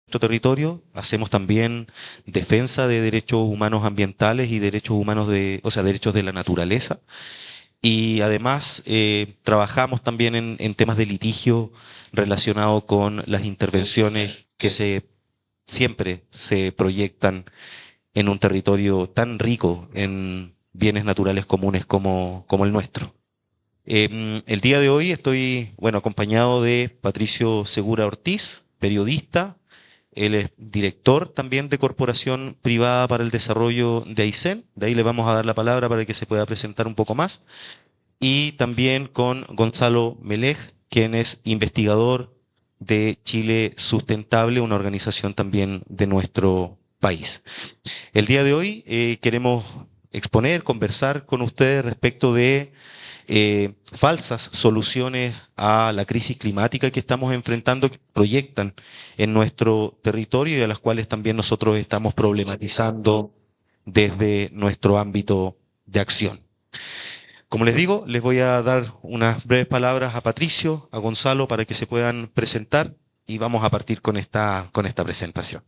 nuestro territorio, hacemos también defensa de derechos humanos ambientales y derechos humanos o sea, derechos de la naturaleza. Y además trabajamos también en temas de litigio relacionado con las intervenciones que siempre se proyectan en un territorio tan rico en bienes naturales comunes como el nuestro. El día de hoy estoy, bueno, acompañado de Patricio Segura Ortiz, periodista. Él es director también de Corporación Privada para el Desarrollo de Aysén. De ahí le vamos a dar la palabra para que se pueda presentar un poco más. Y también con Gonzalo Melej, quien es investigador de Chile Sustentable, una organización también de nuestro país. El día de hoy queremos exponer, conversar con ustedes respecto de falsas soluciones a la crisis climática que estamos enfrentando, que proyectan en nuestro territorio y a las cuales también nosotros estamos problematizando desde nuestro ámbito de acción. Como les digo, les voy a dar unas breves palabras a Patricio, a Gonzalo, para que se puedan presentar y vamos a partir con esta presentación.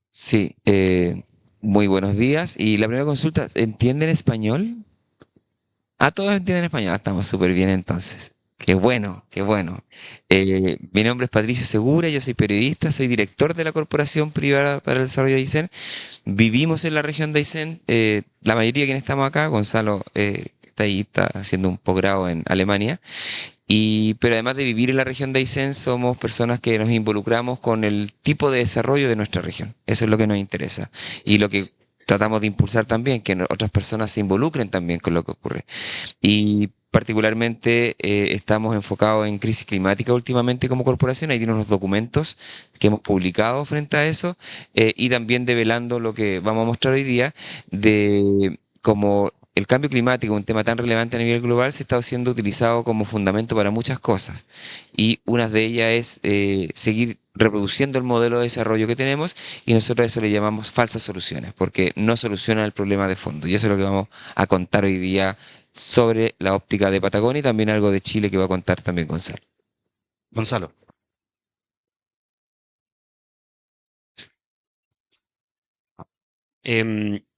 Sí, muy buenos días. Y la primera consulta, ¿entienden español? Ah, todos entienden español. Ah, estamos súper bien entonces. Qué bueno, qué bueno. Mi nombre es Patricio Segura, yo soy periodista, soy director de la Corporación Privada para el Desarrollo de Aysén. Vivimos en la región de Aysén, la mayoría de quienes estamos acá, Gonzalo, que está ahí, está haciendo un posgrado en Alemania. Pero además de vivir en la región de Aysén, somos personas que nos involucramos con el tipo de desarrollo de nuestra región. Eso es lo que nos interesa. Y lo que tratamos de impulsar también, que otras personas se involucren también con lo que ocurre. Y particularmente estamos enfocados en crisis climática últimamente como corporación. Ahí tienen unos documentos que hemos publicado frente a eso, y también develando lo que vamos a mostrar hoy día de cómo el cambio climático, un tema tan relevante a nivel global, se está siendo utilizado como fundamento para muchas cosas. Y una de ellas es seguir reproduciendo el modelo de desarrollo que tenemos, y nosotros a eso le llamamos falsas soluciones, porque no solucionan el problema de fondo. Y eso es lo que vamos a contar hoy día sobre la óptica de Patagonia, y también algo de Chile que va a contar también Gonzalo. Gonzalo.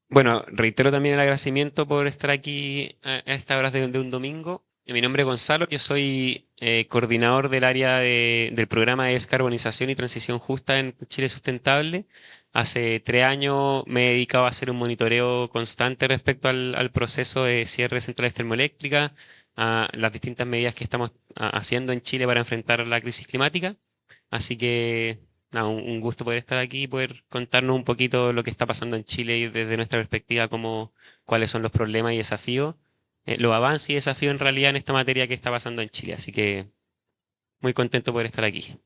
Bueno, reitero también el agradecimiento por estar aquí a estas horas de un domingo. Mi nombre es Gonzalo, yo soy coordinador del área del programa de descarbonización y transición justa en Chile Sustentable. Hace 3 años me he dedicado a hacer un monitoreo constante respecto al proceso de cierre de centrales termoeléctricas, a las distintas medidas que estamos haciendo en Chile para enfrentar la crisis climática. Así que nada, un gusto poder estar aquí y poder contarnos un poquito lo que está pasando en Chile y desde nuestra perspectiva, cuáles son los problemas y desafíos, los avances y desafíos en realidad en esta materia que está pasando en Chile. Así que muy contento de poder estar aquí.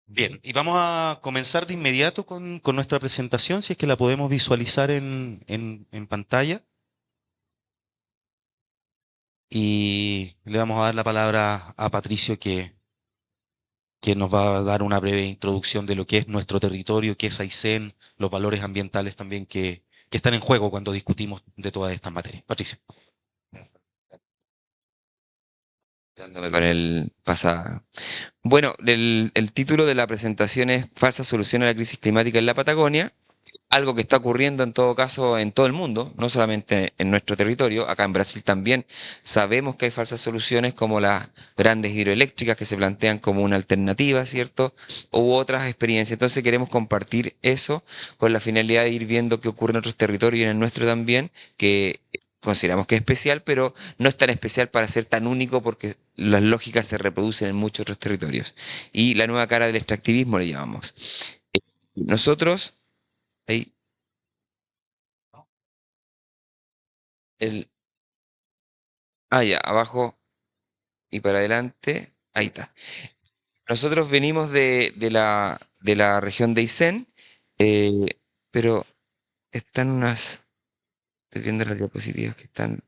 Bien, y vamos a comenzar de inmediato con nuestra presentación, si es que la podemos visualizar en pantalla. Y le vamos a dar la palabra a Patricio, que nos va a dar una breve introducción de lo que es nuestro territorio, qué es Aysén, los valores ambientales también que están en juego cuando discutimos de todas estas materias. Patricio. Dándome con el pasado. Bueno, el título de la presentación es Falsa solución a la crisis climática en la Patagonia. Algo que está ocurriendo en todo caso en todo el mundo, no solamente en nuestro territorio. Acá en Brasil también sabemos que hay falsas soluciones como las grandes hidroeléctricas que se plantean como una alternativa, ¿cierto? U otras experiencias. Entonces queremos compartir eso con la finalidad de ir viendo qué ocurre en otros territorios y en el nuestro también, que consideramos que es especial, pero no es tan especial para ser tan único, porque las lógicas se reproducen en muchos otros territorios. Y la nueva cara del extractivismo le llamamos. Nosotros, ahí, el, ya, abajo y para adelante, ahí está. Nosotros venimos de la región de Aysén, pero están estoy viendo las diapositivas que están.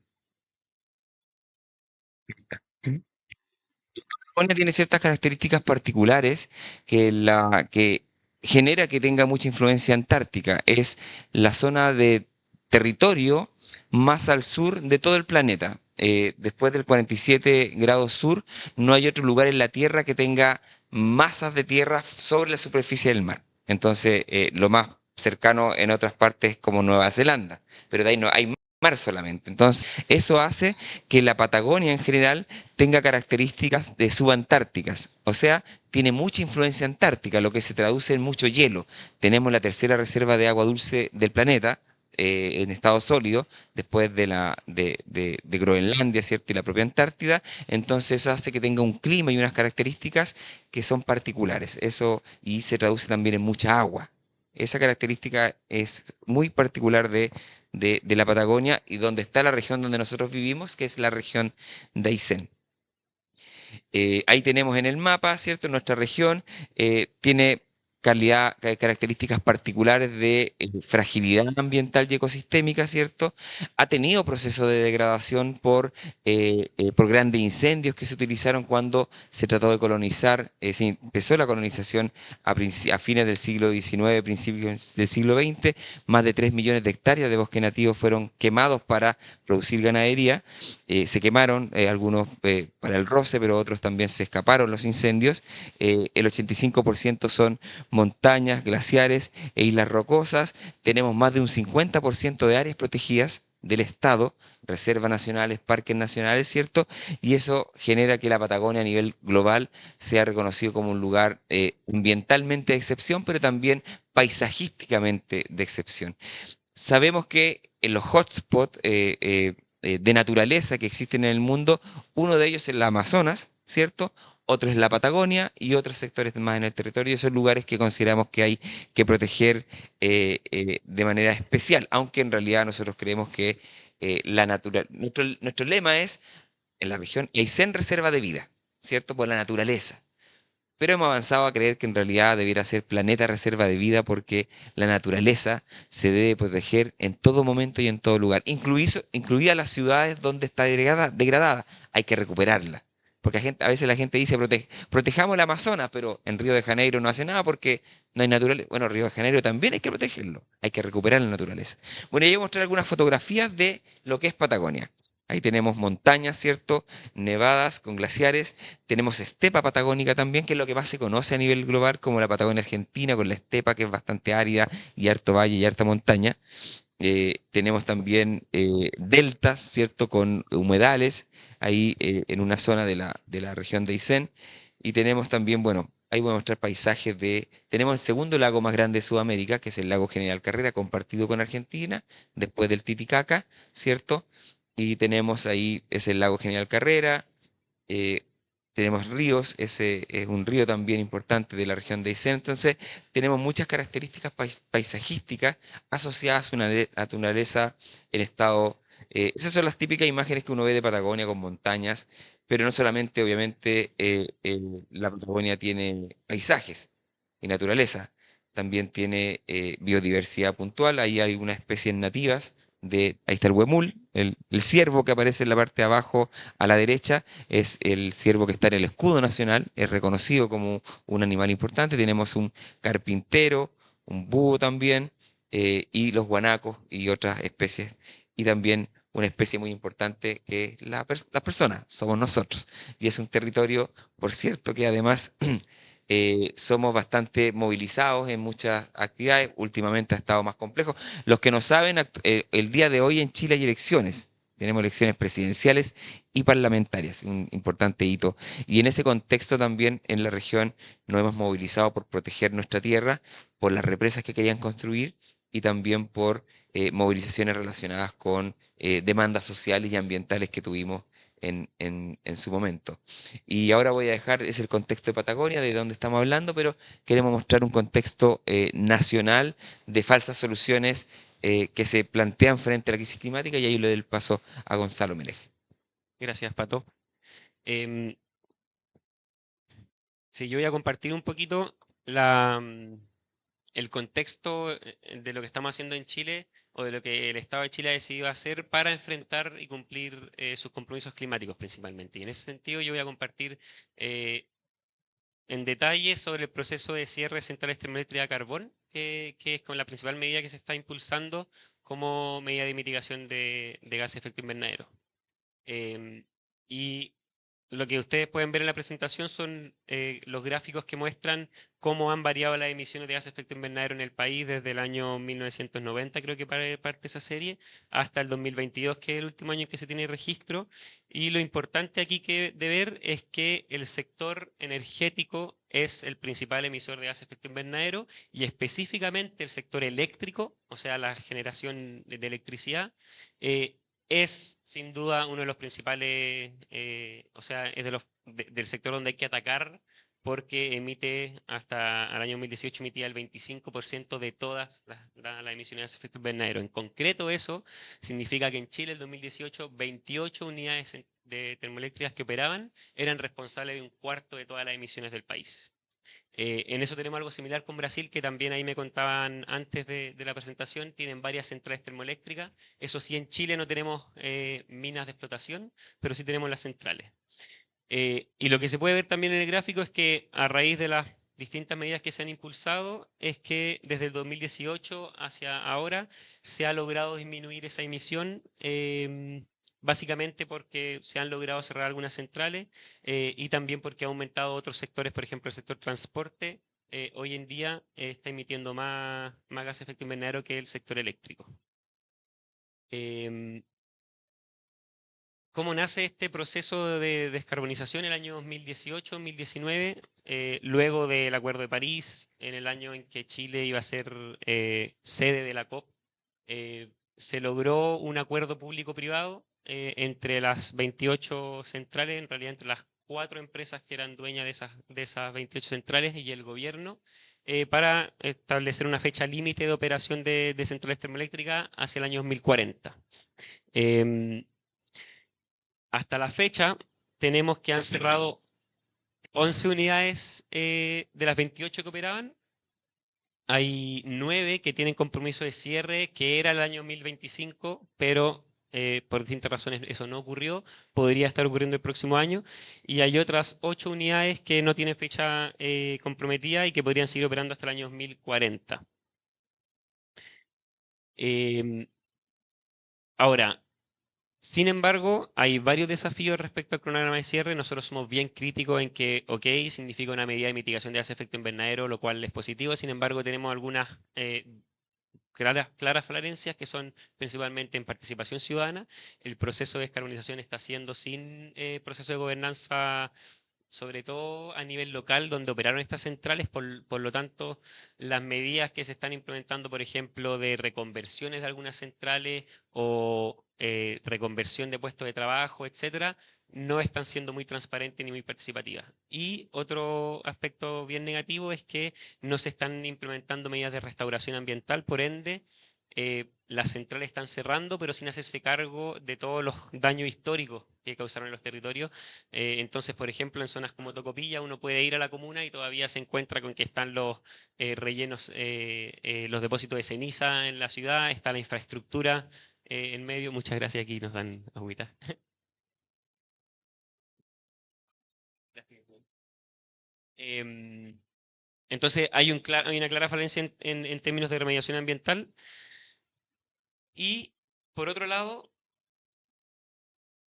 Patagonia tiene ciertas características particulares que genera que tenga mucha influencia antártica. Es la zona de territorio más al sur de todo el planeta. Después del 47 grados sur, no hay otro lugar en la Tierra que tenga masas de tierra sobre la superficie del mar. Entonces, lo más cercano en otras partes como Nueva Zelanda, pero de ahí no hay mar solamente. Entonces, eso hace que la Patagonia en general tenga características de subantárticas, o sea, tiene mucha influencia antártica, lo que se traduce en mucho hielo. Tenemos la tercera reserva de agua dulce del planeta, en estado sólido, después de Groenlandia, ¿cierto? Y la propia Antártida, entonces eso hace que tenga un clima y unas características que son particulares. Eso y se traduce también en mucha agua. Esa característica es muy particular de la Patagonia y donde está la región donde nosotros vivimos, que es la región de Aysén. Ahí tenemos en el mapa, ¿cierto? Nuestra región tiene características particulares de fragilidad ambiental y ecosistémica, ¿cierto? Ha tenido procesos de degradación por grandes incendios que se utilizaron cuando se trató de colonizar, se empezó la colonización a fines del siglo XIX, principios del siglo XX. Más de 3 millones de hectáreas de bosque nativo fueron quemados para producir ganadería. Se quemaron algunos para el roce, pero otros también se escaparon los incendios. El 85% son montañas, glaciares e islas rocosas. Tenemos más de un 50% de áreas protegidas del Estado, reservas nacionales, parques nacionales, ¿cierto? Y eso genera que la Patagonia a nivel global sea reconocido como un lugar ambientalmente de excepción, pero también paisajísticamente de excepción. Sabemos que en los hotspots de naturaleza que existen en el mundo, uno de ellos es el Amazonas, ¿cierto? Otro es la Patagonia y otros sectores más en el territorio. Son lugares que consideramos que hay que proteger de manera especial, aunque en realidad nosotros creemos que nuestro lema es, en la región, Aysén reserva de vida, ¿cierto? Por la naturaleza. Pero hemos avanzado a creer que en realidad debiera ser planeta reserva de vida porque la naturaleza se debe proteger en todo momento y en todo lugar, incluidas las ciudades donde está degradada. Hay que recuperarla. Porque a veces la gente dice, protejamos el Amazonas, pero en Río de Janeiro no hace nada porque no hay naturaleza. Bueno, Río de Janeiro también hay que protegerlo. Hay que recuperar la naturaleza. Bueno, y voy a mostrar algunas fotografías de lo que es Patagonia. Ahí tenemos montañas, ¿cierto? Nevadas con glaciares. Tenemos estepa patagónica también, que es lo que más se conoce a nivel global como la Patagonia Argentina, con la estepa que es bastante árida y harto valle y harta montaña. Tenemos también deltas, ¿cierto? Con humedales, ahí en una zona de la región de Aysén. Y tenemos también, bueno, ahí voy a mostrar paisajes Tenemos el segundo lago más grande de Sudamérica, que es el lago General Carrera, compartido con Argentina, después del Titicaca, ¿cierto? Y tenemos ahí, es el lago General Carrera. eh, Tenemos ríos, ese es un río también importante de la región de Aysén. Entonces, tenemos muchas características paisajísticas asociadas a una naturaleza en estado. Esas son las típicas imágenes que uno ve de Patagonia con montañas, pero no solamente, obviamente, la Patagonia tiene paisajes y naturaleza, también tiene biodiversidad puntual. Ahí hay unas especies nativas ahí está el huemul, el ciervo que aparece en la parte de abajo a la derecha, es el ciervo que está en el escudo nacional, es reconocido como un animal importante. Tenemos un carpintero, un búho también, y los guanacos y otras especies. Y también una especie muy importante que es las personas, somos nosotros. Y es un territorio, por cierto, que además somos bastante movilizados en muchas actividades. Últimamente ha estado más complejo. Los que no saben, el día de hoy en Chile hay elecciones. Tenemos elecciones presidenciales y parlamentarias, un importante hito. Y en ese contexto también en la región nos hemos movilizado por proteger nuestra tierra, por las represas que querían construir y también por movilizaciones relacionadas con demandas sociales y ambientales que tuvimos en su momento. Y ahora voy a dejar, es el contexto de Patagonia, de donde estamos hablando, pero queremos mostrar un contexto nacional de falsas soluciones que se plantean frente a la crisis climática y ahí le doy el paso a Gonzalo Melej. Gracias, Pato. Em, sí, yo voy a compartir un poquito el contexto de lo que estamos haciendo en Chile o de lo que el Estado de Chile ha decidido hacer para enfrentar y cumplir sus compromisos climáticos principalmente. Y en ese sentido yo voy a compartir eh, en detalle sobre el proceso de cierre de centrales termoeléctricas a carbón, que es con la principal medida que se está impulsando como medida de mitigación de gases de efecto invernadero. Em, y lo que ustedes pueden ver en la presentación son los gráficos que muestran cómo han variado las emisiones de gases de efecto invernadero en el país desde el año 1990, creo que parte esa serie, hasta el 2022, que es el último año en que se tiene registro. Y lo importante aquí de ver es que el sector energético es el principal emisor de gases de efecto invernadero y específicamente el sector eléctrico, o sea, la generación de electricidad. Es sin duda uno de los principales, o sea, es del sector donde hay que atacar porque emite hasta el año 2018 emitía el 25% de todas las emisiones de gases de efecto invernadero. En concreto eso significa que en Chile el 2018 28 unidades de termoeléctricas que operaban eran responsables de un cuarto de todas las emisiones del país. En eso tenemos algo similar con Brasil, que también ahí me contaban antes de la presentación, tienen varias centrales termoeléctricas. Eso sí, en Chile no tenemos minas de explotación, pero sí tenemos las centrales. Y lo que se puede ver también en el gráfico es que a raíz de las distintas medidas que se han impulsado, es que desde el 2018 hacia ahora se ha logrado disminuir esa emisión. Básicamente porque se han logrado cerrar algunas centrales y también porque ha aumentado otros sectores, por ejemplo, el sector transporte, hoy en día está emitiendo más gases de efecto invernadero que el sector eléctrico. Em, ¿Cómo nace este proceso de descarbonización en el año 2018-2019, luego del Acuerdo de París, en el año en que Chile iba a ser sede de la COP? Se logró un acuerdo público-privado entre las 28 centrales, en realidad entre las 4 empresas que eran dueñas de esas 28 centrales y el gobierno, para establecer una fecha límite de operación de centrales termoeléctricas hacia el año 2040. Em, Hasta la fecha tenemos que han cerrado 11 unidades de las 28 que operaban. Hay 9 que tienen compromiso de cierre, que era el año 2025, pero por distintas razones eso no ocurrió. Podría estar ocurriendo el próximo año. Y hay otras 8 unidades que no tienen fecha comprometida y que podrían seguir operando hasta el año 2040. Em, Ahora, sin embargo, hay varios desafíos respecto al cronograma de cierre. Nosotros somos bien críticos en que, ok, significa una medida de mitigación de gases de efecto invernadero, lo cual es positivo. Sin embargo, tenemos algunas claras falencias que son principalmente en participación ciudadana. El proceso de descarbonización está siendo sin proceso de gobernanza, sobre todo a nivel local, donde operaron estas centrales. Por lo tanto, las medidas que se están implementando, por ejemplo, de reconversiones de algunas centrales o reconversión de puestos de trabajo, etcétera, no están siendo muy transparentes ni muy participativas. Y otro aspecto bien negativo es que no se están implementando medidas de restauración ambiental, por ende, las centrales están cerrando, pero sin hacerse cargo de todos los daños históricos que causaron en los territorios. Entonces, por ejemplo, en zonas como Tocopilla, uno puede ir a la comuna y todavía se encuentra con que están los rellenos, los depósitos de ceniza en la ciudad, está la infraestructura en medio. Muchas gracias, aquí nos dan agüita. Em, entonces, hay una clara falencia en términos de remediación ambiental. Y, por otro lado,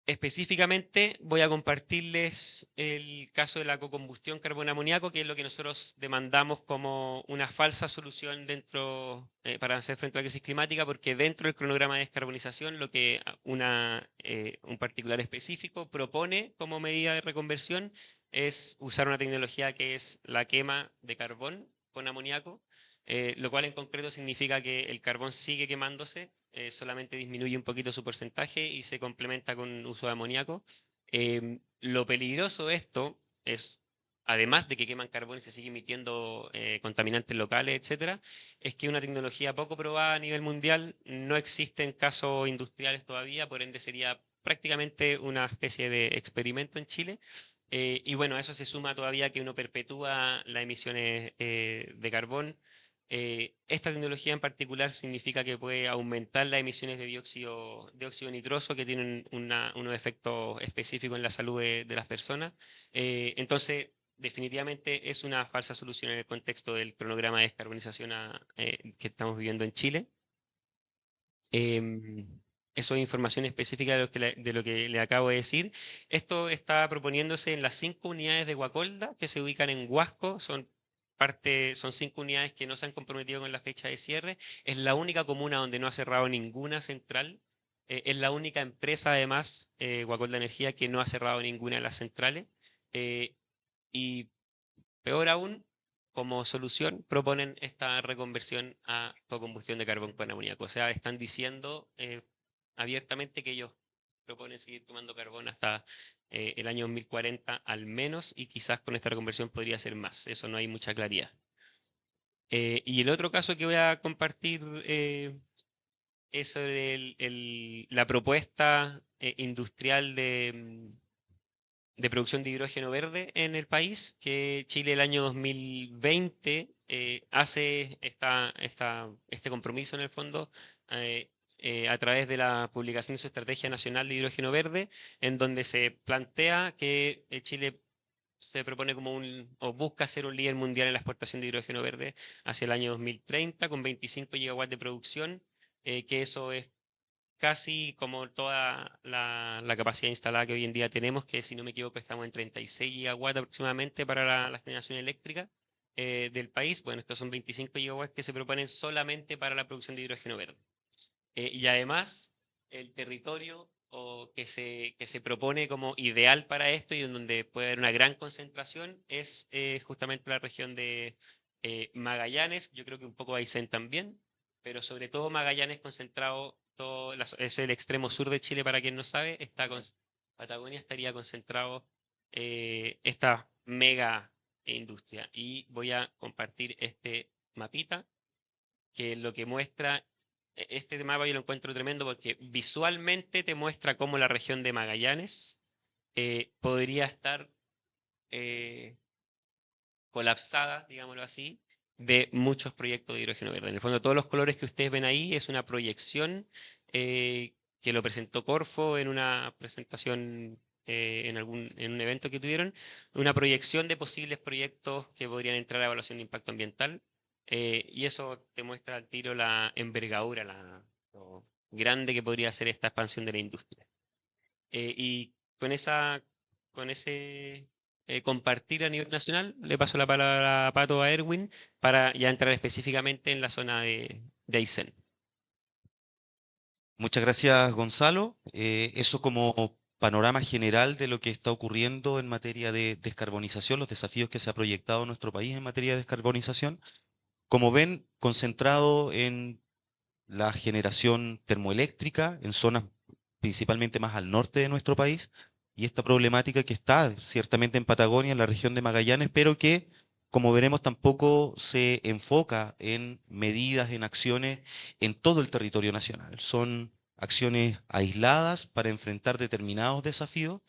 específicamente voy a compartirles el caso de la cocombustión carbón-amoníaco, que es lo que nosotros demandamos como una falsa solución para hacer frente a la crisis climática, porque dentro del cronograma de descarbonización lo que un particular específico propone como medida de reconversión es usar una tecnología que es la quema de carbón con amoníaco, lo cual en concreto significa que el carbón sigue quemándose, solamente disminuye un poquito su porcentaje y se complementa con uso de amoníaco. Lo peligroso de esto es, además de que queman carbón y se sigue emitiendo contaminantes locales, etcétera, es que una tecnología poco probada a nivel mundial, no existe en casos industriales todavía, por ende sería prácticamente una especie de experimento en Chile. Y bueno, a eso se suma todavía que uno perpetúa las emisiones de carbón. Esta tecnología en particular significa que puede aumentar las emisiones de óxido nitroso, que tienen unos efectos específicos en la salud de las personas. Entonces, definitivamente es una falsa solución en el contexto del cronograma de descarbonización que estamos viviendo en Chile. Em, eso es información específica de lo que le acabo de decir. Esto está proponiéndose en las 5 unidades de Guacolda que se ubican en Huasco. Son 5 unidades que no se han comprometido con la fecha de cierre. Es la única comuna donde no ha cerrado ninguna central. Es la única empresa, además, Guacolda Energía, que no ha cerrado ninguna de las centrales. Y peor aún, como solución, proponen esta reconversión a combustión de carbón con amoníaco. O sea, están diciendo abiertamente que ellos proponen seguir tomando carbón hasta el año 2040 al menos, y quizás con esta reconversión podría ser más. Eso no hay mucha claridad. Y el otro caso que voy a compartir es sobre la propuesta industrial de producción de hidrógeno verde en el país, que Chile el año 2020 hace este compromiso en el fondo a través de la publicación de su Estrategia Nacional de Hidrógeno Verde, en donde se plantea que Chile se propone o busca ser un líder mundial en la exportación de hidrógeno verde hacia el año 2030 con 25 gigawatts de producción, que eso es casi como toda la capacidad instalada que hoy en día tenemos, que si no me equivoco estamos en 36 gigawatts aproximadamente para la generación eléctrica del país. Bueno, estos son 25 gigawatts que se proponen solamente para la producción de hidrógeno verde. Y además, el territorio que se propone como ideal para esto y en donde puede haber una gran concentración es justamente la región de Magallanes, yo creo que un poco Aysén también, pero sobre todo Magallanes concentrado, es el extremo sur de Chile para quien no sabe, Patagonia estaría concentrado esta mega industria. Y voy a compartir este mapita que lo que muestra, este mapa yo lo encuentro tremendo porque visualmente te muestra cómo la región de Magallanes podría estar colapsada, digámoslo así, de muchos proyectos de hidrógeno verde. En el fondo, todos los colores que ustedes ven ahí es una proyección que lo presentó Corfo en una presentación en un evento que tuvieron, una proyección de posibles proyectos que podrían entrar a evaluación de impacto ambiental. Y eso te muestra al tiro la envergadura, lo grande que podría ser esta expansión de la industria. Y con ese compartir a nivel nacional, le paso la palabra a Pato, a Erwin, para ya entrar específicamente en la zona de Aysén. Muchas gracias, Gonzalo. Eso como panorama general de lo que está ocurriendo en materia de descarbonización, los desafíos que se ha proyectado en nuestro país en materia de descarbonización. Como ven, concentrado en la generación termoeléctrica en zonas principalmente más al norte de nuestro país, y esta problemática que está ciertamente en Patagonia, en la región de Magallanes, pero que, como veremos, tampoco se enfoca en medidas, en acciones en todo el territorio nacional. Son acciones aisladas para enfrentar determinados desafíos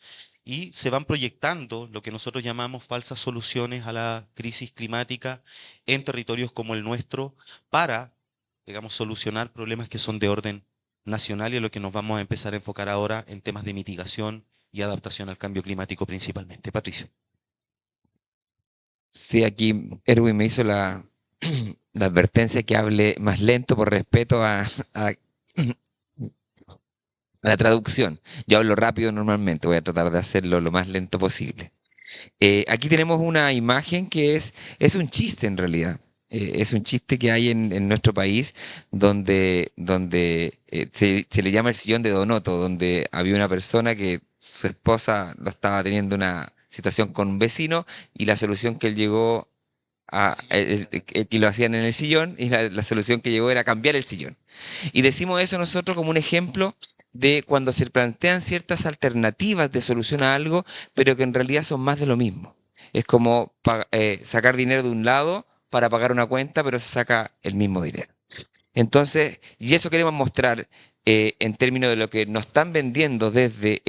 y se van proyectando lo que nosotros llamamos falsas soluciones a la crisis climática en territorios como el nuestro para, digamos, solucionar problemas que son de orden nacional, y a lo que nos vamos a empezar a enfocar ahora en temas de mitigación y adaptación al cambio climático principalmente. Patricio. Sí, aquí Erwin me hizo la advertencia que hable más lento por respeto a la traducción. Yo hablo rápido normalmente, voy a tratar de hacerlo lo más lento posible. Aquí tenemos una imagen que es un chiste en realidad. Es un chiste que hay en nuestro país donde se le llama el sillón de Donoto, donde había una persona que su esposa lo estaba teniendo una situación con un vecino y la solución que él llegó que lo hacían en el sillón, y la solución que llegó era cambiar el sillón. Y decimos eso nosotros como un ejemplo de cuando se plantean ciertas alternativas de solución a algo, pero que en realidad son más de lo mismo. Es como sacar dinero de un lado para pagar una cuenta, pero se saca el mismo dinero. Entonces, y eso queremos mostrar en términos de lo que nos están vendiendo desde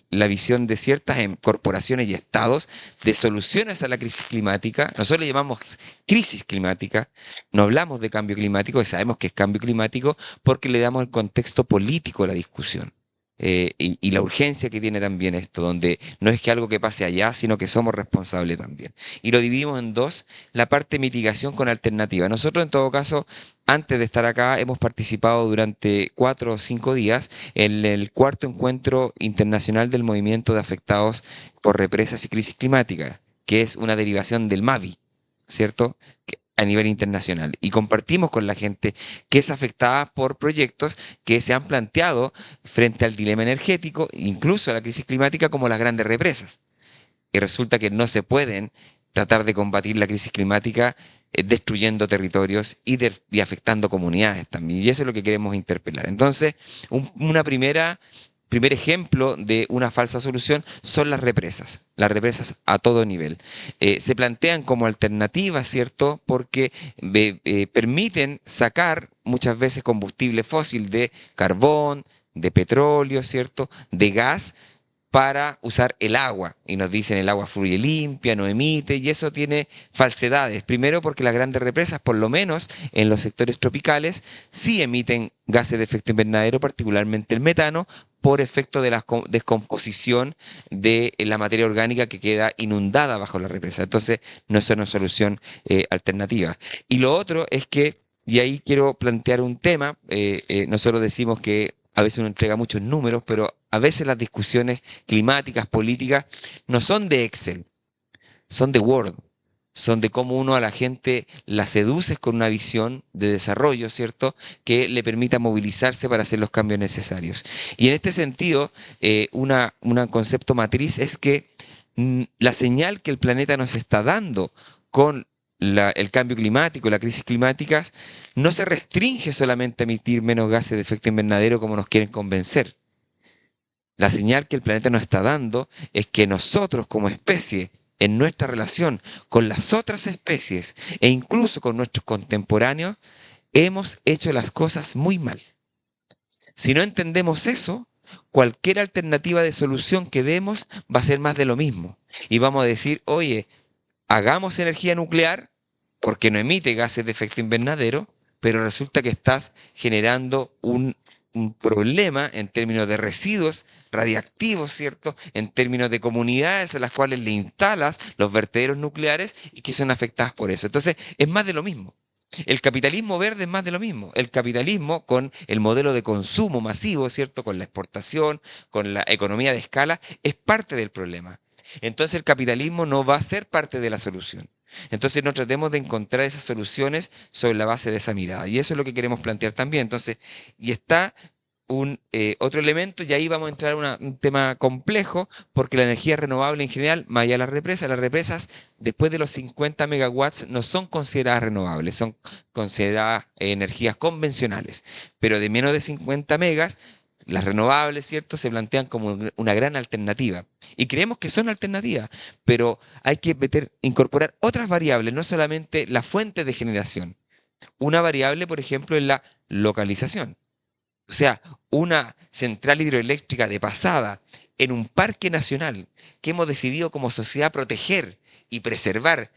la visión de ciertas corporaciones y estados de soluciones a la crisis climática. Nosotros le llamamos crisis climática, no hablamos de cambio climático, y sabemos que es cambio climático porque le damos el contexto político a la discusión. y la urgencia que tiene también esto, donde no es que algo que pase allá, sino que somos responsables también. Y lo dividimos en dos, la parte de mitigación con alternativa. Nosotros, en todo caso, antes de estar acá, hemos participado durante 4 o 5 días en el cuarto encuentro internacional del movimiento de afectados por represas y crisis climática, que es una derivación del MAVI, ¿cierto? A nivel internacional. Y compartimos con la gente que es afectada por proyectos que se han planteado frente al dilema energético, incluso a la crisis climática, como las grandes represas. Y resulta que no se pueden tratar de combatir la crisis climática destruyendo territorios y afectando comunidades también. Y eso es lo que queremos interpelar. Entonces, primer ejemplo de una falsa solución son las represas a todo nivel. Se plantean como alternativas, ¿cierto? Porque permiten sacar muchas veces combustible fósil de carbón, de petróleo, ¿cierto? De gas para usar el agua. Y nos dicen el agua fluye limpia, no emite, y eso tiene falsedades. Primero porque las grandes represas, por lo menos en los sectores tropicales, sí emiten gases de efecto invernadero, particularmente el metano, por efecto de la descomposición de la materia orgánica que queda inundada bajo la represa. Entonces, no es una solución alternativa. Y lo otro es que, y ahí quiero plantear un tema, nosotros decimos que a veces uno entrega muchos números, pero a veces las discusiones climáticas, políticas, no son de Excel, son de Word, son de cómo uno a la gente la seduces con una visión de desarrollo, ¿cierto? Que le permita movilizarse para hacer los cambios necesarios. Y en este sentido, un concepto matriz es que la señal que el planeta nos está dando con el cambio climático, la crisis climática, no se restringe solamente a emitir menos gases de efecto invernadero como nos quieren convencer. La señal que el planeta nos está dando es que nosotros como especie, en nuestra relación con las otras especies e incluso con nuestros contemporáneos, hemos hecho las cosas muy mal. Si no entendemos eso, cualquier alternativa de solución que demos va a ser más de lo mismo. Y vamos a decir, oye, hagamos energía nuclear porque no emite gases de efecto invernadero, pero resulta que estás generando un problema en términos de residuos radiactivos, ¿cierto? En términos de comunidades a las cuales le instalas los vertederos nucleares y que son afectadas por eso. Entonces, es más de lo mismo. El capitalismo verde es más de lo mismo. El capitalismo con el modelo de consumo masivo, ¿cierto? Con la exportación, con la economía de escala, es parte del problema. Entonces el capitalismo no va a ser parte de la solución. Entonces no tratemos de encontrar esas soluciones sobre la base de esa mirada. Y eso es lo que queremos plantear también. Entonces, y está otro elemento, y ahí vamos a entrar a un tema complejo, porque la energía renovable en general, más allá de las represas después de los 50 megawatts no son consideradas renovables, son consideradas energías convencionales, pero de menos de 50 megas, las renovables, ¿cierto?, se plantean como una gran alternativa. Y creemos que son alternativas, pero hay que incorporar otras variables, no solamente la fuente de generación. Una variable, por ejemplo, es la localización. O sea, una central hidroeléctrica de pasada en un parque nacional que hemos decidido como sociedad proteger y preservar,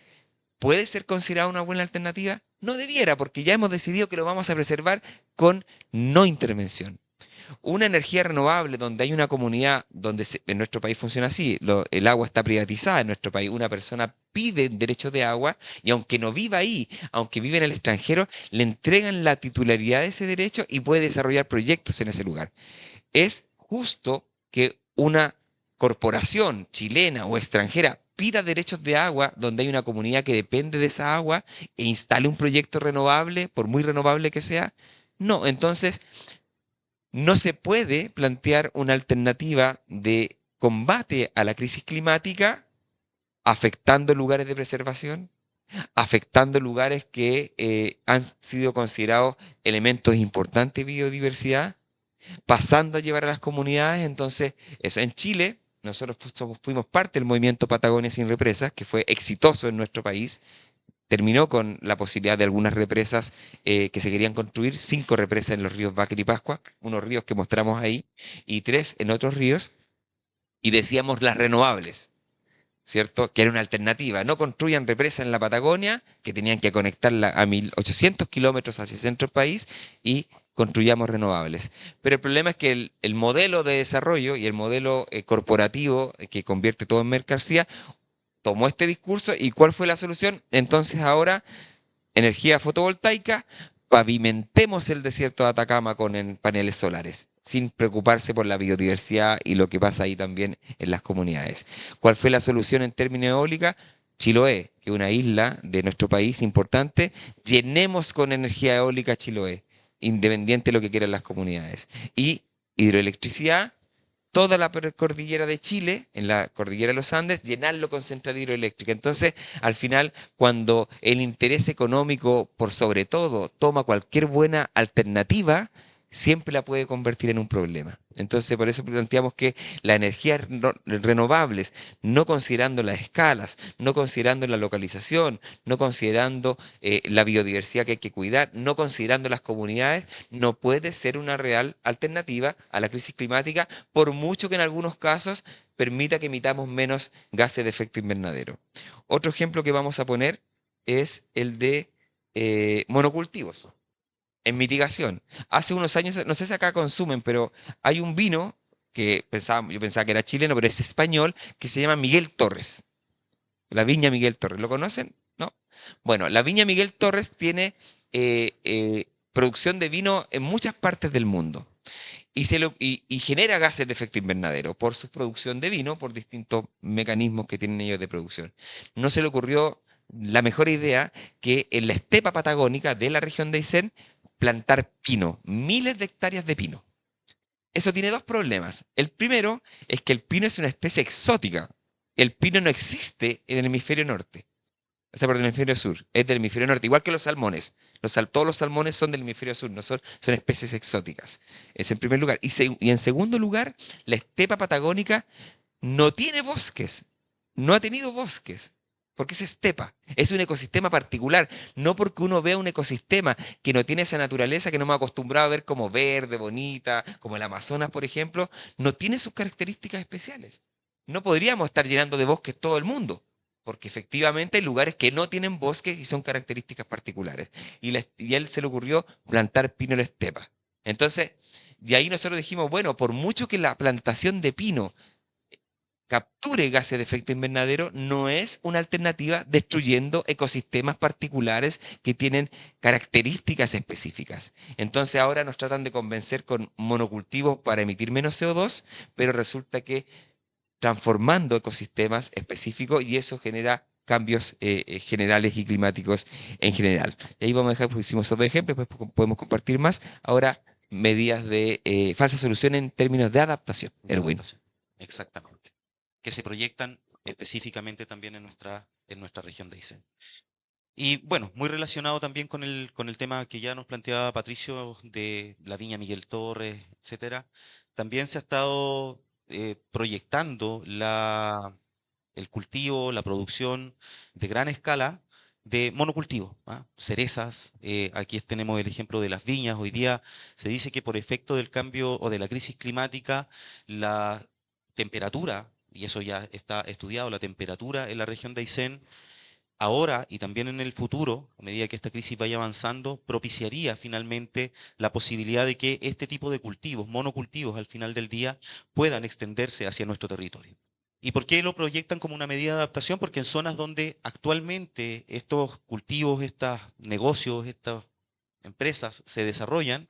¿puede ser considerada una buena alternativa? No debiera, porque ya hemos decidido que lo vamos a preservar con no intervención. Una energía renovable donde hay una comunidad, en nuestro país funciona así, el agua está privatizada en nuestro país, una persona pide derechos de agua y aunque no viva ahí, aunque vive en el extranjero, le entregan la titularidad de ese derecho y puede desarrollar proyectos en ese lugar. Es justo que una corporación chilena o extranjera pida derechos de agua donde hay una comunidad que depende de esa agua e instale un proyecto renovable, por muy renovable que sea. No, entonces no se puede plantear una alternativa de combate a la crisis climática afectando lugares de preservación, afectando lugares que han sido considerados elementos importantes de biodiversidad, pasando a llevar a las comunidades. Entonces, eso en Chile, nosotros fuimos parte del movimiento Patagonia sin represas, que fue exitoso en nuestro país. Terminó con la posibilidad de algunas represas que se querían construir, 5 represas en los ríos Báquer y Pascua, unos ríos que mostramos ahí, y 3 en otros ríos, y decíamos las renovables, ¿cierto? Que era una alternativa. No construyan represas en la Patagonia, que tenían que conectarla a 1800 kilómetros hacia el centro del país, y construyamos renovables. Pero el problema es que el modelo de desarrollo y el modelo corporativo que convierte todo en mercancía tomó este discurso y ¿cuál fue la solución? Entonces ahora energía fotovoltaica, pavimentemos el desierto de Atacama con paneles solares, sin preocuparse por la biodiversidad y lo que pasa ahí también en las comunidades. ¿Cuál fue la solución en términos eólica? Chiloé, que es una isla de nuestro país importante, llenemos con energía eólica Chiloé, independiente de lo que quieran las comunidades. Y hidroelectricidad, toda la cordillera de Chile, en la cordillera de los Andes, llenarlo con central hidroeléctrica. Entonces, al final, cuando el interés económico, por sobre todo, toma cualquier buena alternativa, siempre la puede convertir en un problema. Entonces, por eso planteamos que las energías renovables, no considerando las escalas, no considerando la localización, no considerando la biodiversidad que hay que cuidar, no considerando las comunidades, no puede ser una real alternativa a la crisis climática, por mucho que en algunos casos permita que emitamos menos gases de efecto invernadero. Otro ejemplo que vamos a poner es el de monocultivos en mitigación. Hace unos años, no sé si acá consumen, pero hay un vino que yo pensaba que era chileno, pero es español, que se llama Miguel Torres. La viña Miguel Torres. ¿Lo conocen? ¿No? Bueno, la viña Miguel Torres tiene producción de vino en muchas partes del mundo y genera gases de efecto invernadero por su producción de vino, por distintos mecanismos que tienen ellos de producción. No se le ocurrió la mejor idea que en la estepa patagónica de la región de Aysén plantar pino, miles de hectáreas de pino. Eso tiene dos problemas. El primero es que el pino es una especie exótica. El pino no existe en el hemisferio norte. O sea, perdón, el hemisferio sur. Es del hemisferio norte, igual que los salmones. Todos los salmones son del hemisferio sur, no son especies exóticas. Es en primer lugar. Y en segundo lugar, la estepa patagónica no tiene bosques. No ha tenido bosques. Porque es estepa. Es un ecosistema particular. No porque uno vea un ecosistema que no tiene esa naturaleza que no me he acostumbrado a ver como verde, bonita, como el Amazonas, por ejemplo, no tiene sus características especiales. No podríamos estar llenando de bosques todo el mundo, porque efectivamente hay lugares que no tienen bosques y son características particulares. Y a él se le ocurrió plantar pino en la estepa. Entonces, de ahí nosotros dijimos, bueno, por mucho que la plantación de pino capture gases de efecto invernadero, no es una alternativa destruyendo ecosistemas particulares que tienen características específicas. Entonces ahora nos tratan de convencer con monocultivos para emitir menos CO2, pero resulta que transformando ecosistemas específicos y eso genera cambios generales y climáticos en general. Y ahí vamos a dejar, pues hicimos otro ejemplo, después podemos compartir más. Ahora, medidas de falsa solución en términos de adaptación. Erwin. Exactamente. Que se proyectan específicamente también en nuestra región de Aysén. Y bueno, muy relacionado también con el tema que ya nos planteaba Patricio de la viña Miguel Torres, etcétera, también se ha estado proyectando el cultivo, la producción de gran escala de monocultivos, ¿ah? Cerezas, aquí tenemos el ejemplo de las viñas. Hoy día se dice que por efecto del cambio o de la crisis climática, la temperatura, y eso ya está estudiado, la temperatura en la región de Aysén, ahora y también en el futuro, a medida que esta crisis vaya avanzando, propiciaría finalmente la posibilidad de que este tipo de cultivos, monocultivos al final del día, puedan extenderse hacia nuestro territorio. ¿Y por qué lo proyectan como una medida de adaptación? Porque en zonas donde actualmente estos cultivos, estos negocios, estas empresas se desarrollan,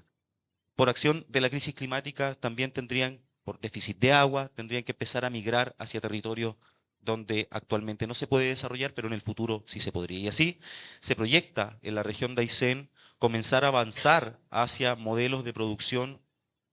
por acción de la crisis climática también tendrían, por déficit de agua, tendrían que empezar a migrar hacia territorios donde actualmente no se puede desarrollar, pero en el futuro sí se podría. Y así se proyecta en la región de Aysén comenzar a avanzar hacia modelos de producción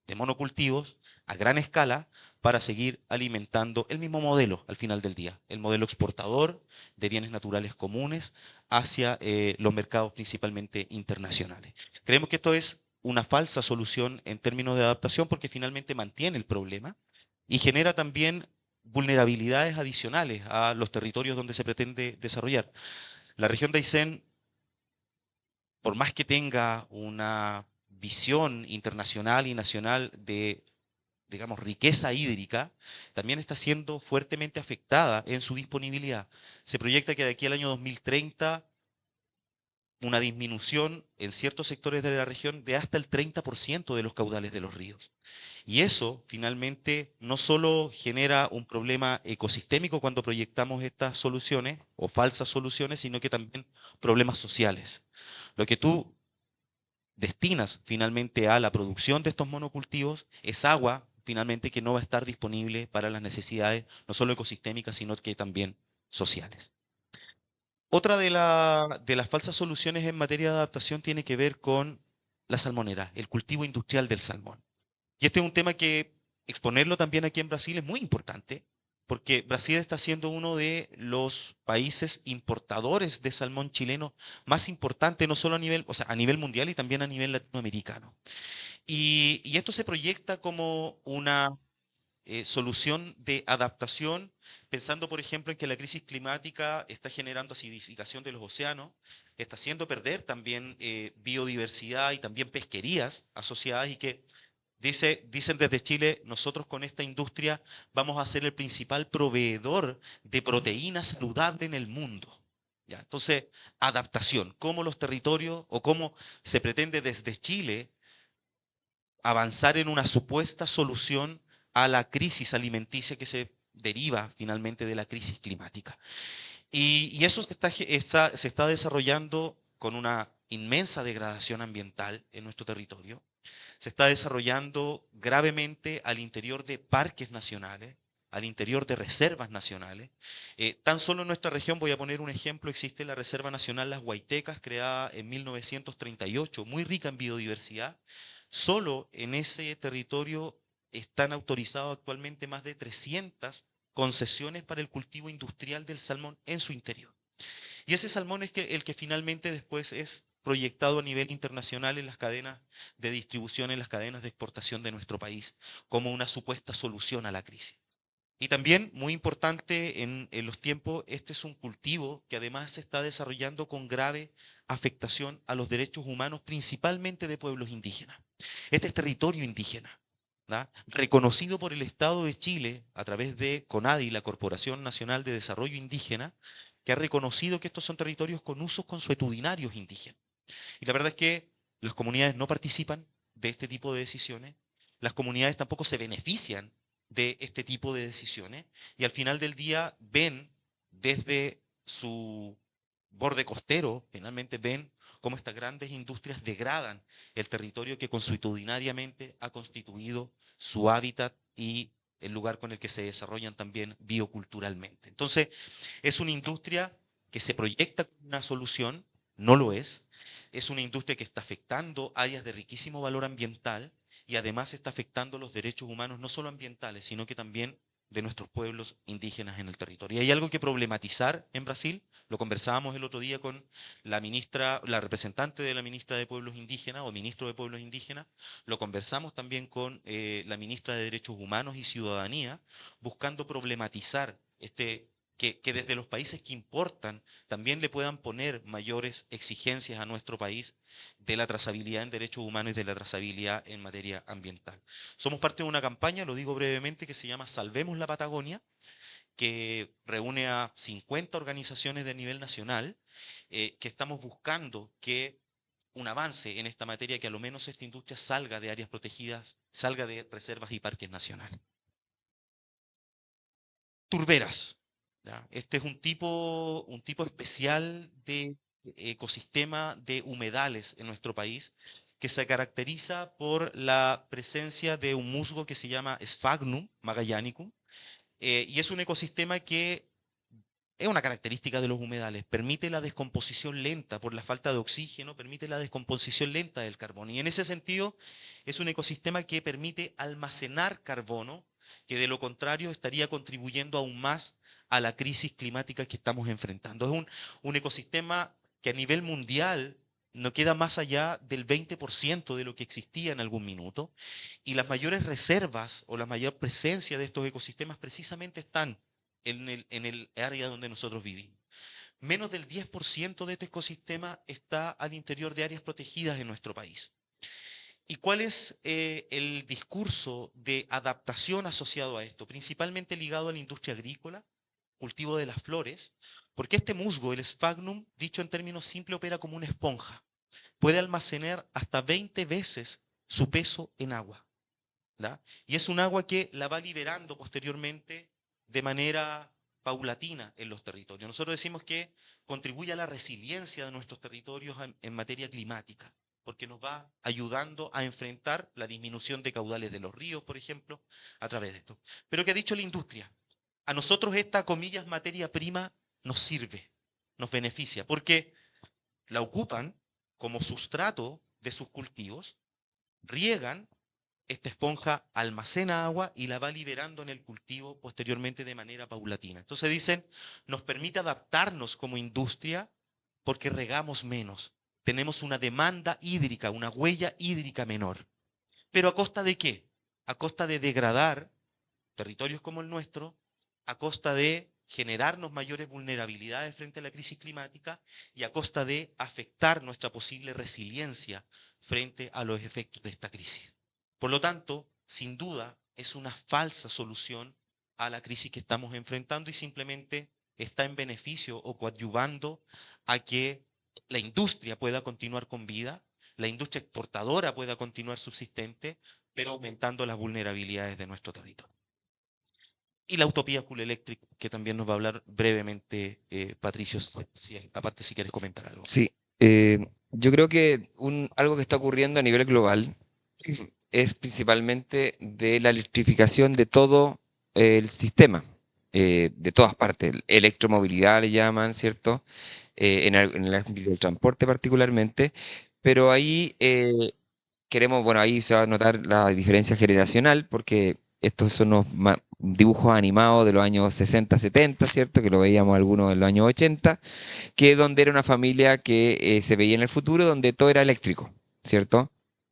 de monocultivos a gran escala para seguir alimentando el mismo modelo al final del día, el modelo exportador de bienes naturales comunes hacia los mercados principalmente internacionales. Creemos que esto es una falsa solución en términos de adaptación porque finalmente mantiene el problema y genera también vulnerabilidades adicionales a los territorios donde se pretende desarrollar. La región de Aysén, por más que tenga una visión internacional y nacional de, digamos, riqueza hídrica, también está siendo fuertemente afectada en su disponibilidad. Se proyecta que de aquí al año 2030 una disminución en ciertos sectores de la región de hasta el 30% de los caudales de los ríos. Y eso finalmente no solo genera un problema ecosistémico cuando proyectamos estas soluciones o falsas soluciones, sino que también problemas sociales. Lo que tú destinas finalmente a la producción de estos monocultivos es agua finalmente que no va a estar disponible para las necesidades no solo ecosistémicas, sino que también sociales. Otra de las falsas soluciones en materia de adaptación tiene que ver con la salmonera, el cultivo industrial del salmón. Y este es un tema que exponerlo también aquí en Brasil es muy importante, porque Brasil está siendo uno de los países importadores de salmón chileno más importante, no solo a nivel, o sea, a nivel mundial y también a nivel latinoamericano. Y esto se proyecta como una solución de adaptación, pensando, por ejemplo, en que la crisis climática está generando acidificación de los océanos, está haciendo perder también biodiversidad y también pesquerías asociadas y que dicen desde Chile, nosotros con esta industria vamos a ser el principal proveedor de proteína saludable en el mundo. ¿Ya? Entonces, adaptación, cómo los territorios o cómo se pretende desde Chile avanzar en una supuesta solución a la crisis alimenticia que se deriva finalmente de la crisis climática. Y eso se está desarrollando con una inmensa degradación ambiental en nuestro territorio. Se está desarrollando gravemente al interior de parques nacionales, al interior de reservas nacionales. Tan solo en nuestra región, voy a poner un ejemplo, existe la Reserva Nacional Las Huaytecas, creada en 1938, muy rica en biodiversidad. Solo en ese territorio están autorizados actualmente más de 300 concesiones para el cultivo industrial del salmón en su interior. Y ese salmón es el que finalmente después es proyectado a nivel internacional en las cadenas de distribución, en las cadenas de exportación de nuestro país, como una supuesta solución a la crisis. Y también, muy importante en los tiempos, este es un cultivo que además se está desarrollando con grave afectación a los derechos humanos, principalmente de pueblos indígenas. Este es territorio indígena, ¿da? Reconocido por el Estado de Chile a través de CONADI, la Corporación Nacional de Desarrollo Indígena, que ha reconocido que estos son territorios con usos consuetudinarios indígenas. Y la verdad es que las comunidades no participan de este tipo de decisiones, las comunidades tampoco se benefician de este tipo de decisiones y al final del día ven desde su borde costero, finalmente ven cómo estas grandes industrias degradan el territorio que consuetudinariamente ha constituido su hábitat y el lugar con el que se desarrollan también bioculturalmente. Entonces, es una industria que se proyecta como una solución, no lo es una industria que está afectando áreas de riquísimo valor ambiental y además está afectando los derechos humanos, no solo ambientales, sino que también de nuestros pueblos indígenas en el territorio. Y hay algo que problematizar en Brasil, lo conversábamos el otro día con la ministra, la representante de la ministra de Pueblos Indígenas o ministro de Pueblos Indígenas, lo conversamos también con la ministra de Derechos Humanos y Ciudadanía, buscando problematizar que desde los países que importan también le puedan poner mayores exigencias a nuestro país de la trazabilidad en derechos humanos y de la trazabilidad en materia ambiental. Somos parte de una campaña, lo digo brevemente, que se llama Salvemos la Patagonia, que reúne a 50 organizaciones de nivel nacional, que estamos buscando que un avance en esta materia, que a lo menos esta industria salga de áreas protegidas, salga de reservas y parques nacionales. Turberas. ¿Ya? Este es un tipo especial de ecosistema de humedales en nuestro país que se caracteriza por la presencia de un musgo que se llama Sphagnum magellanicum, y es un ecosistema que es una característica de los humedales, permite la descomposición lenta por la falta de oxígeno, permite la descomposición lenta del carbono. Y en ese sentido es un ecosistema que permite almacenar carbono, que de lo contrario estaría contribuyendo aún más a la crisis climática que estamos enfrentando. Es un ecosistema que a nivel mundial no queda más allá del 20% de lo que existía en algún minuto, y las mayores reservas o la mayor presencia de estos ecosistemas precisamente están en el área donde nosotros vivimos. Menos del 10% de este ecosistema está al interior de áreas protegidas en nuestro país. ¿Y cuál es el discurso de adaptación asociado a esto? Principalmente ligado a la industria agrícola, cultivo de las flores, Porque este musgo, el sphagnum, dicho en términos simples, opera como una esponja. Puede almacenar hasta 20 veces su peso en agua. ¿Da? Y es un agua que la va liberando posteriormente de manera paulatina en los territorios. Nosotros decimos que contribuye a la resiliencia de nuestros territorios en materia climática, porque nos va ayudando a enfrentar la disminución de caudales de los ríos, por ejemplo, a través de esto. Pero ¿qué ha dicho la industria? A nosotros esta, comillas, materia prima nos sirve, nos beneficia, porque la ocupan como sustrato de sus cultivos, riegan, esta esponja almacena agua y la va liberando en el cultivo posteriormente de manera paulatina. Entonces dicen, nos permite adaptarnos como industria porque regamos menos. Tenemos una demanda hídrica, una huella hídrica menor. ¿Pero a costa de qué? A costa de degradar territorios como el nuestro, a costa de generarnos mayores vulnerabilidades frente a la crisis climática y a costa de afectar nuestra posible resiliencia frente a los efectos de esta crisis. Por lo tanto, sin duda, es una falsa solución a la crisis que estamos enfrentando y simplemente está en beneficio o coadyuvando a que la industria pueda continuar con vida, la industria exportadora pueda continuar subsistente, pero aumentando las vulnerabilidades de nuestro territorio. Y la utopía full electric, que también nos va a hablar brevemente Patricio, aparte si quieres comentar algo. Sí, yo creo que algo que está ocurriendo a nivel global es principalmente de la electrificación de todo el sistema, de todas partes. Electromovilidad le llaman, ¿cierto? En el ámbito del transporte particularmente, pero ahí queremos, bueno, ahí se va a notar la diferencia generacional, porque estos son los dibujos animados de los años 60, 70, ¿cierto? Que lo veíamos algunos en los años 80, que donde era una familia que se veía en el futuro, donde todo era eléctrico, ¿cierto?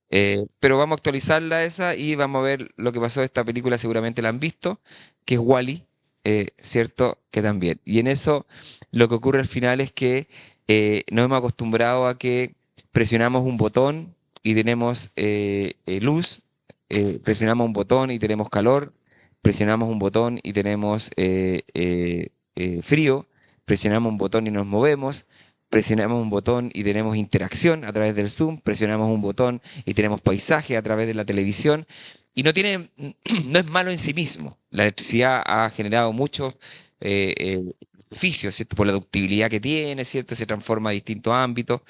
Pero vamos a actualizarla esa y vamos a ver lo que pasó. Esta película seguramente la han visto, que es Wall-E, ¿cierto? Que también. Y en eso lo que ocurre al final es que nos hemos acostumbrado a que presionamos un botón y tenemos luz, presionamos un botón y tenemos calor, presionamos un botón y tenemos frío, presionamos un botón y nos movemos, presionamos un botón y tenemos interacción a través del Zoom, presionamos un botón y tenemos paisaje a través de la televisión. Y no tiene, no es malo en sí mismo. La electricidad ha generado muchos beneficios, ¿cierto? Por la ductibilidad que tiene, ¿cierto? Se transforma a distintos ámbitos.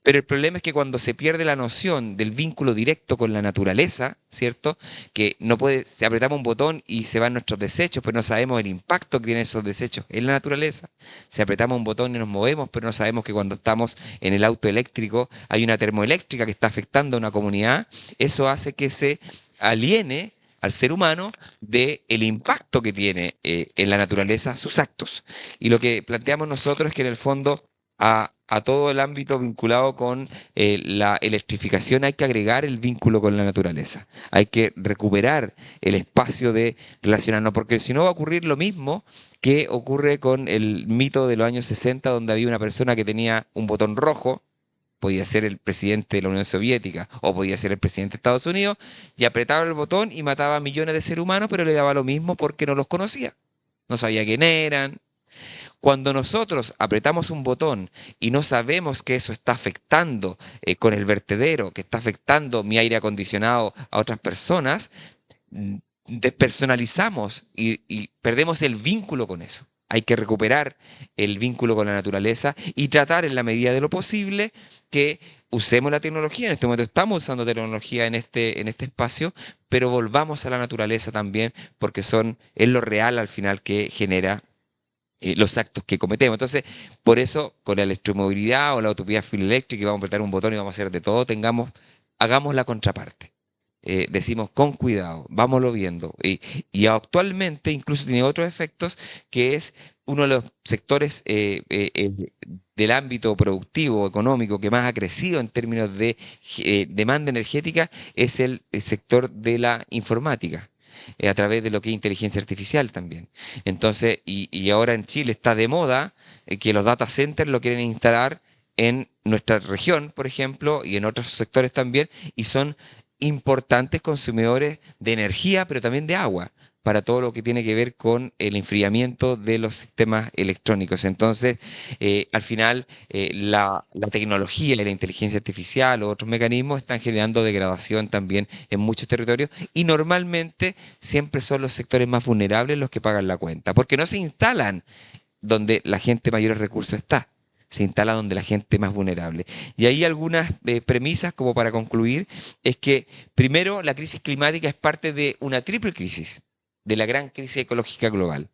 Pero el problema es que cuando se pierde la noción del vínculo directo con la naturaleza, ¿cierto? Que no puede, si apretamos un botón y se van nuestros desechos, pero no sabemos el impacto que tienen esos desechos en la naturaleza. Si apretamos un botón y nos movemos, pero no sabemos que cuando estamos en el auto eléctrico hay una termoeléctrica que está afectando a una comunidad, eso hace que se aliene al ser humano del impacto que tiene en la naturaleza sus actos. Y lo que planteamos nosotros es que en el fondo a todo el ámbito vinculado con la electrificación hay que agregar el vínculo con la naturaleza. Hay que recuperar el espacio de relacionarnos, porque si no va a ocurrir lo mismo que ocurre con el mito de los años 60, donde había una persona que tenía un botón rojo, podía ser el presidente de la Unión Soviética o podía ser el presidente de Estados Unidos, y apretaba el botón y mataba a millones de seres humanos, pero le daba lo mismo porque no los conocía. No sabía quién eran. Cuando nosotros apretamos un botón y no sabemos que eso está afectando con el vertedero, que está afectando mi aire acondicionado a otras personas, despersonalizamos y perdemos el vínculo con eso. Hay que recuperar el vínculo con la naturaleza y tratar en la medida de lo posible que usemos la tecnología. En este momento estamos usando tecnología en este espacio, pero volvamos a la naturaleza también, porque es lo real al final que genera los actos que cometemos. Entonces, por eso, con la electromovilidad o la utopía full electric, vamos a apretar un botón y vamos a hacer de todo, hagamos la contraparte. Decimos con cuidado, vámonos viendo. Y actualmente incluso tiene otros efectos, que es uno de los sectores del ámbito productivo, económico, que más ha crecido en términos de demanda energética, es el sector de la informática. A través de lo que es inteligencia artificial también. Entonces, y ahora en Chile está de moda que los data centers lo quieren instalar en nuestra región, por ejemplo, y en otros sectores también, y son importantes consumidores de energía, pero también de agua, para todo lo que tiene que ver con el enfriamiento de los sistemas electrónicos. Entonces, al final, la tecnología y la inteligencia artificial o otros mecanismos están generando degradación también en muchos territorios y normalmente siempre son los sectores más vulnerables los que pagan la cuenta, porque no se instalan donde la gente mayores recursos está. Se instala donde la gente más vulnerable. Y ahí algunas premisas, como para concluir, es que primero la crisis climática es parte de una triple crisis, de la gran crisis ecológica global,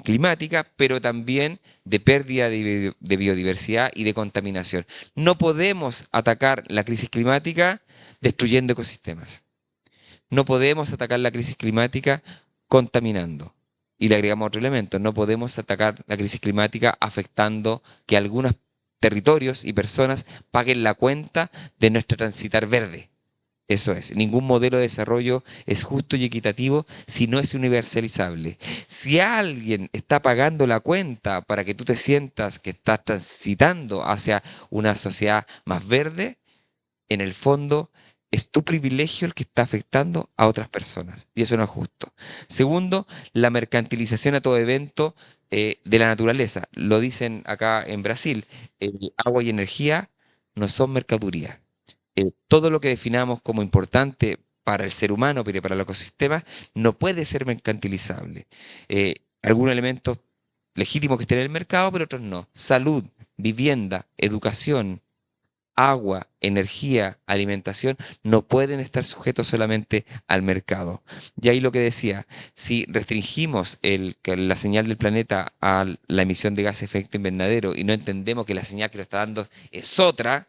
climática, pero también de pérdida de biodiversidad y de contaminación. No podemos atacar la crisis climática destruyendo ecosistemas. No podemos atacar la crisis climática contaminando. Y le agregamos otro elemento, no podemos atacar la crisis climática afectando que algunos territorios y personas paguen la cuenta de nuestro transitar verde. Eso es, ningún modelo de desarrollo es justo y equitativo si no es universalizable. Si alguien está pagando la cuenta para que tú te sientas que estás transitando hacia una sociedad más verde, en el fondo es tu privilegio el que está afectando a otras personas. Y eso no es justo. Segundo, la mercantilización a todo evento de la naturaleza. Lo dicen acá en Brasil, el agua y energía no son mercaduría. Todo lo que definamos como importante para el ser humano, pero para el ecosistema, no puede ser mercantilizable. Algunos elementos legítimos que estén en el mercado, pero otros no. Salud, vivienda, educación, agua, energía, alimentación, no pueden estar sujetos solamente al mercado. Y ahí lo que decía, si restringimos la señal del planeta a la emisión de gas de efecto invernadero y no entendemos que la señal que lo está dando es otra,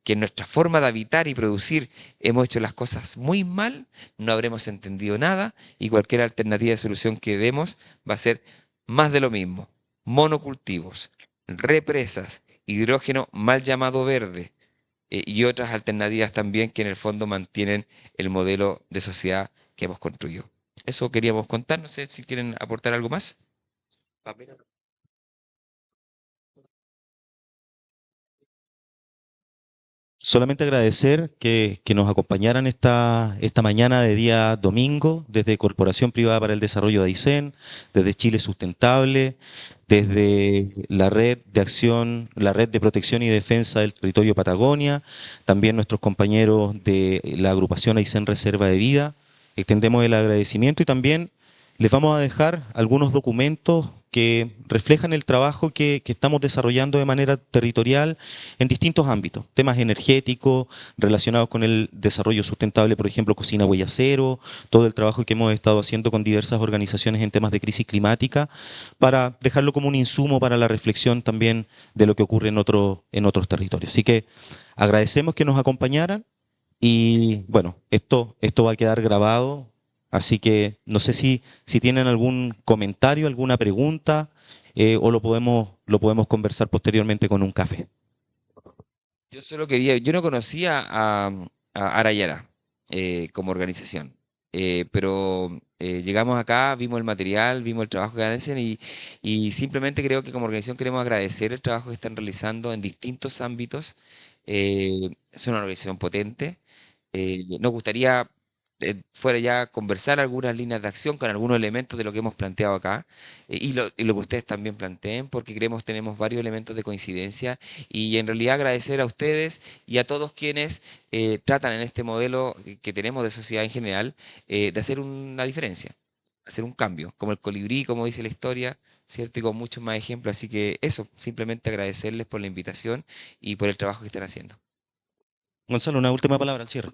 que en nuestra forma de habitar y producir hemos hecho las cosas muy mal, no habremos entendido nada y cualquier alternativa de solución que demos va a ser más de lo mismo. Monocultivos, represas, hidrógeno mal llamado verde y otras alternativas también que en el fondo mantienen el modelo de sociedad que hemos construido. Eso queríamos contar, no sé si quieren aportar algo más. Solamente agradecer que nos acompañaran esta mañana de día domingo desde Corporación Privada para el Desarrollo de Aysén, desde Chile Sustentable, desde la red de acción, la red de protección y defensa del territorio Patagonia, también nuestros compañeros de la agrupación Aysén Reserva de Vida. Extendemos el agradecimiento y también les vamos a dejar algunos documentos que reflejan el trabajo que estamos desarrollando de manera territorial en distintos ámbitos, temas energéticos relacionados con el desarrollo sustentable, por ejemplo, Cocina Huella Cero, todo el trabajo que hemos estado haciendo con diversas organizaciones en temas de crisis climática, para dejarlo como un insumo para la reflexión también de lo que ocurre en otros territorios. Así que agradecemos que nos acompañaran y bueno, esto va a quedar grabado. Así que no sé si tienen algún comentario, alguna pregunta, o lo podemos conversar posteriormente con un café. Yo no conocía a Arayara como organización, pero llegamos acá, vimos el material, vimos el trabajo que hacen y simplemente creo que como organización queremos agradecer el trabajo que están realizando en distintos ámbitos. Es una organización potente. Nos gustaría fuera ya conversar algunas líneas de acción con algunos elementos de lo que hemos planteado acá y lo que ustedes también planteen, porque creemos tenemos varios elementos de coincidencia y en realidad agradecer a ustedes y a todos quienes tratan en este modelo que tenemos de sociedad en general de hacer una diferencia, hacer un cambio, como el colibrí, como dice la historia, ¿cierto? Y con muchos más ejemplos. Así que eso, simplemente agradecerles por la invitación y por el trabajo que están haciendo. Gonzalo, una última palabra al cierre.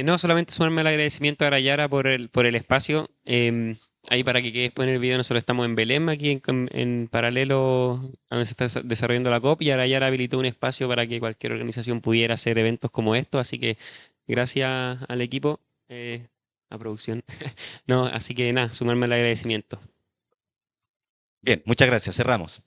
No, solamente sumarme al agradecimiento a Arayara por el espacio. Ahí para que quede después en el video, nosotros estamos en Belém, aquí en paralelo a donde se está desarrollando la COP, y Arayara habilitó un espacio para que cualquier organización pudiera hacer eventos como estos, así que gracias al equipo, a producción. No, así que nada, sumarme al agradecimiento. Bien, muchas gracias. Cerramos.